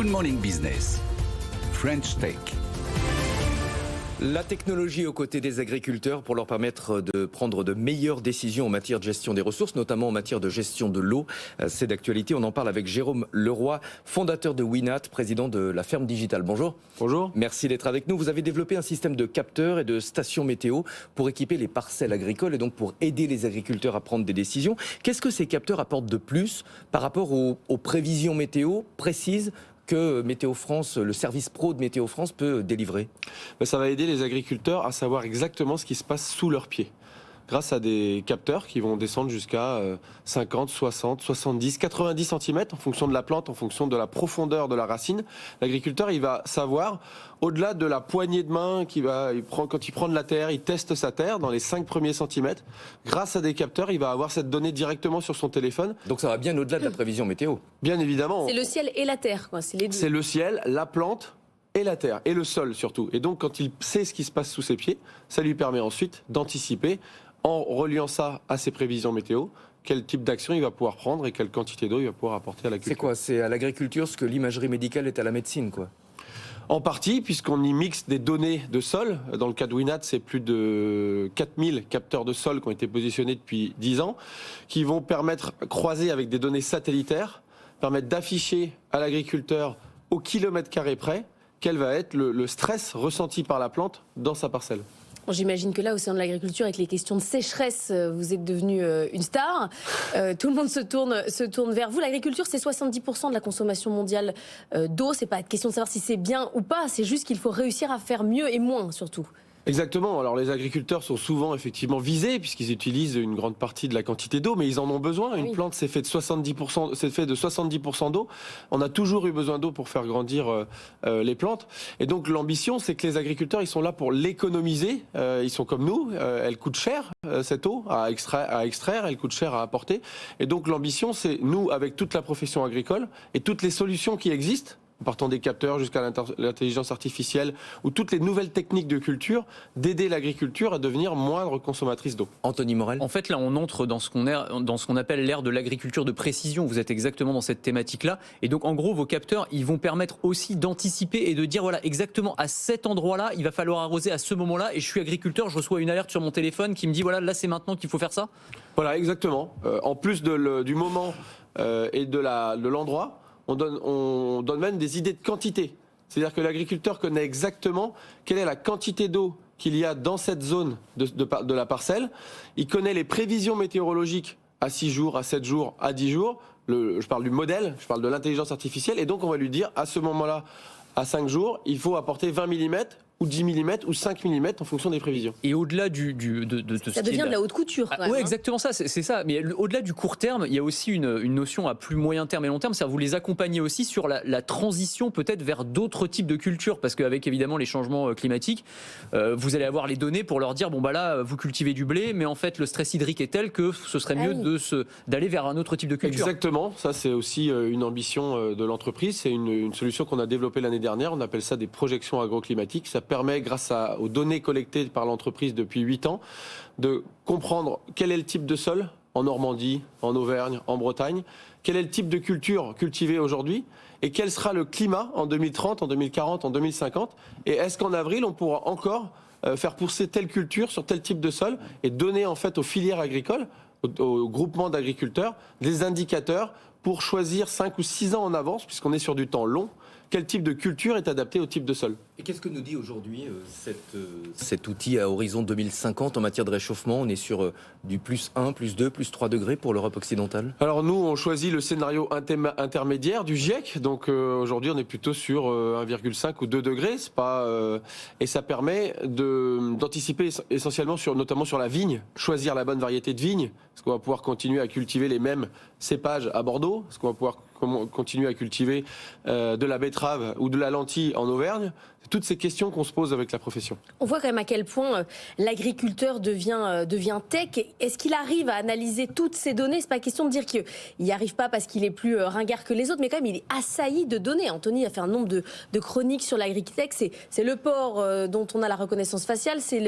Good Morning Business, French Tech. La technologie aux côtés des agriculteurs pour leur permettre de prendre de meilleures décisions en matière de gestion des ressources, notamment en matière de gestion de l'eau. C'est d'actualité. On en parle avec Jérôme Leroy, fondateur de Winat, président de la Ferme Digitale. Bonjour. Bonjour. Merci d'être avec nous. Vous avez développé un système de capteurs et de stations météo pour équiper les parcelles agricoles et donc pour aider les agriculteurs à prendre des décisions. Qu'est-ce que ces capteurs apportent de plus par rapport aux prévisions météo précises que Météo France, le service pro de Météo France peut délivrer? Ça va aider les agriculteurs à savoir exactement ce qui se passe sous leurs pieds. Grâce à des capteurs qui vont descendre jusqu'à 50, 60, 70, 90 cm en fonction de la plante, en fonction de la profondeur de la racine. L'agriculteur, il va savoir, au-delà de la poignée de main quand il prend de la terre, il teste sa terre dans les 5 premiers centimètres. Grâce à des capteurs, il va avoir cette donnée directement sur son téléphone. Donc ça va bien au-delà de la prévision météo. Bien évidemment. C'est le ciel et la terre, quoi. C'est les deux. C'est le ciel, la plante et la terre, et le sol surtout. Et donc quand il sait ce qui se passe sous ses pieds, ça lui permet ensuite d'anticiper, en reliant ça à ses prévisions météo, quel type d'action il va pouvoir prendre et quelle quantité d'eau il va pouvoir apporter à l'agriculture. C'est quoi? C'est à l'agriculture ce que l'imagerie médicale est à la médecine, quoi? En partie, puisqu'on y mixe des données de sol. Dans le cas de Winat, c'est plus de 4000 capteurs de sol qui ont été positionnés depuis 10 ans, qui vont permettre, croisés avec des données satellitaires, permettre d'afficher à l'agriculteur au kilomètre carré près quel va être le stress ressenti par la plante dans sa parcelle. Bon, j'imagine que là, au sein de l'agriculture, avec les questions de sécheresse, vous êtes devenu une star. Tout le monde se tourne vers vous. L'agriculture, c'est 70% de la consommation mondiale d'eau. C'est pas une question de savoir si c'est bien ou pas. C'est juste qu'il faut réussir à faire mieux et moins, surtout. Exactement. Alors les agriculteurs sont souvent effectivement visés puisqu'ils utilisent une grande partie de la quantité d'eau, mais ils en ont besoin. Une plante, c'est fait de 70% d'eau. On a toujours eu besoin d'eau pour faire grandir les plantes. Et donc l'ambition, c'est que les agriculteurs, ils sont là pour l'économiser. Ils sont comme nous. Elle coûte cher cette eau à extraire. Elle coûte cher à apporter. Et donc l'ambition, c'est nous, avec toute la profession agricole et toutes les solutions qui existent, en partant des capteurs jusqu'à l'intelligence artificielle ou toutes les nouvelles techniques de culture, d'aider l'agriculture à devenir moindre consommatrice d'eau. Anthony Morel. En fait, là, on entre dans ce qu'on appelle l'ère de l'agriculture de précision. Vous êtes exactement dans cette thématique-là. Et donc, en gros, vos capteurs, ils vont permettre aussi d'anticiper et de dire, voilà, exactement à cet endroit-là, il va falloir arroser à ce moment-là. Et je suis agriculteur, je reçoa une alerte sur mon téléphone qui me dit, voilà, là, c'est maintenant qu'il faut faire ça. Voilà, exactement. En plus du moment et de l'endroit, on donne même des idées de quantité. C'est-à-dire que l'agriculteur connaît exactement quelle est la quantité d'eau qu'il y a dans cette zone de la parcelle. Il connaît les prévisions météorologiques à 6 jours, à 7 jours, à 10 jours. Je parle du modèle, je parle de l'intelligence artificielle. Et donc on va lui dire, à ce moment-là, à 5 jours, il faut apporter 20 mm ou 10 mm ou 5 mm en fonction des prévisions. Et au-delà de ça devient de la haute couture. Oui, exactement ça, c'est ça. Mais au-delà du court terme, il y a aussi une notion à plus moyen terme et long terme, c'est-à-dire vous les accompagnez aussi sur la transition peut-être vers d'autres types de cultures, parce qu'avec évidemment les changements climatiques, vous allez avoir les données pour leur dire, bon bah là, vous cultivez du blé, mais en fait le stress hydrique est tel que ce serait mieux d'aller vers un autre type de culture. Exactement, ça c'est aussi une ambition de l'entreprise, c'est une solution qu'on a développée l'année dernière, on appelle ça des projections agroclimatiques. Ça permet, grâce aux données collectées par l'entreprise depuis 8 ans, de comprendre quel est le type de sol en Normandie, en Auvergne, en Bretagne, quel est le type de culture cultivée aujourd'hui et quel sera le climat en 2030, en 2040, en 2050. Et est-ce qu'en avril, on pourra encore faire pousser telle culture sur tel type de sol et donner en fait aux filières agricoles, aux groupements d'agriculteurs, des indicateurs pour choisir 5 ou 6 ans en avance, puisqu'on est sur du temps long, quel type de culture est adapté au type de sol. Et qu'est-ce que nous dit aujourd'hui cet outil à horizon 2050 en matière de réchauffement? On est sur du plus 1, plus 2, plus 3 degrés pour l'Europe occidentale? Alors nous, on choisit le scénario intermédiaire du GIEC. Donc aujourd'hui, on est plutôt sur 1,5 ou 2 degrés. C'est pas, et ça permet d'anticiper essentiellement notamment sur la vigne, choisir la bonne variété de vigne. Est-ce qu'on va pouvoir continuer à cultiver les mêmes cépages à Bordeaux? Est-ce qu'on va pouvoir continuer à cultiver de la betterave ou de la lentille en Auvergne? C'est toutes ces questions qu'on se pose avec la profession. On voit quand même à quel point l'agriculteur devient tech. Est-ce qu'il arrive à analyser toutes ces données? C'est pas question de dire qu'il n'y arrive pas parce qu'il est plus ringard que les autres, mais quand même il est assailli de données. Anthony a fait un nombre de chroniques sur l'agritech. C'est le porc dont on a la reconnaissance faciale, c'est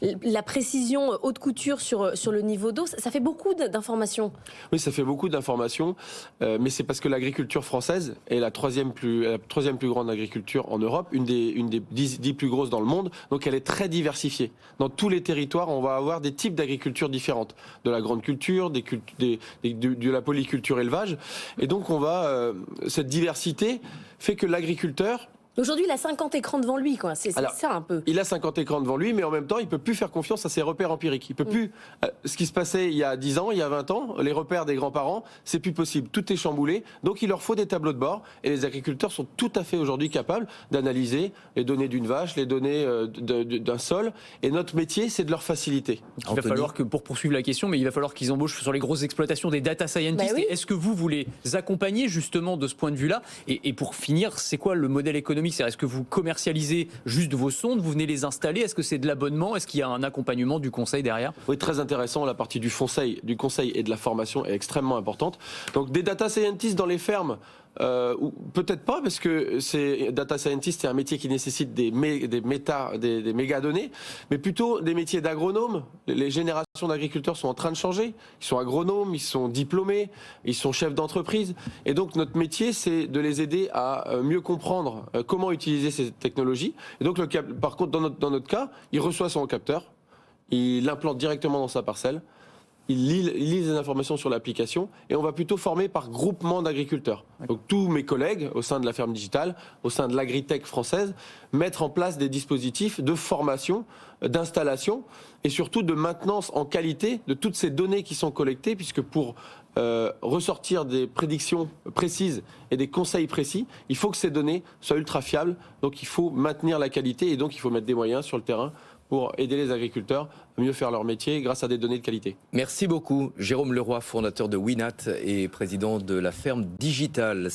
la précision haute couture sur le niveau d'eau. Ça fait beaucoup d'informations. Oui, ça fait beaucoup d'informations, mais c'est parce que l'agriculture française est la troisième plus grande agriculture en Europe, une des 10 plus grosses dans le monde. Donc elle est très diversifiée. Dans tous les territoires, on va avoir des types d'agriculture différentes. De la grande culture, de la polyculture élevage. Et donc cette diversité fait que l'agriculteur... Aujourd'hui, il a 50 écrans devant lui, quoi. C'est ça un peu. Il a 50 écrans devant lui, mais en même temps, il peut plus faire confiance à ses repères empiriques. Il peut plus. Ce qui se passait il y a 10 ans, il y a 20 ans, les repères des grands-parents, c'est plus possible. Tout est chamboulé. Donc, il leur faut des tableaux de bord. Et les agriculteurs sont tout à fait aujourd'hui capables d'analyser les données d'une vache, les données d'un sol. Et notre métier, c'est de leur faciliter. Il va falloir que, pour poursuivre la question, mais il va falloir qu'ils embauchent sur les grosses exploitations des data scientists. Oui. Est-ce que vous les accompagnez justement de ce point de vue-là? Et pour finir, c'est quoi le modèle économique? Est-ce que vous commercialisez juste vos sondes, vous venez les installer? Est-ce que c'est de l'abonnement? Est-ce qu'il y a un accompagnement du conseil derrière? Oui, très intéressant. La partie du conseil et de la formation est extrêmement importante. Donc des data scientists dans les fermes, ou peut-être pas, parce que data scientist, c'est un métier qui nécessite des méga-données, mais plutôt des métiers d'agronome. Les générations d'agriculteurs sont en train de changer. Ils sont agronomes, ils sont diplômés, ils sont chefs d'entreprise. Et donc notre métier, c'est de les aider à mieux comprendre comment utiliser ces technologies. Et donc, par contre, dans notre cas, il reçoit son capteur, il l'implante directement dans sa parcelle. Il lit les informations sur l'application et on va plutôt former par groupement d'agriculteurs. Donc tous mes collègues au sein de la ferme digitale, au sein de l'agritech française, mettre en place des dispositifs de formation, d'installation et surtout de maintenance en qualité de toutes ces données qui sont collectées, puisque pour ressortir des prédictions précises et des conseils précis, il faut que ces données soient ultra fiables. Donc il faut maintenir la qualité et donc il faut mettre des moyens sur le terrain pour aider les agriculteurs à mieux faire leur métier grâce à des données de qualité. Merci beaucoup, Jérôme Leroy, fondateur de Winat et président de la ferme digitale.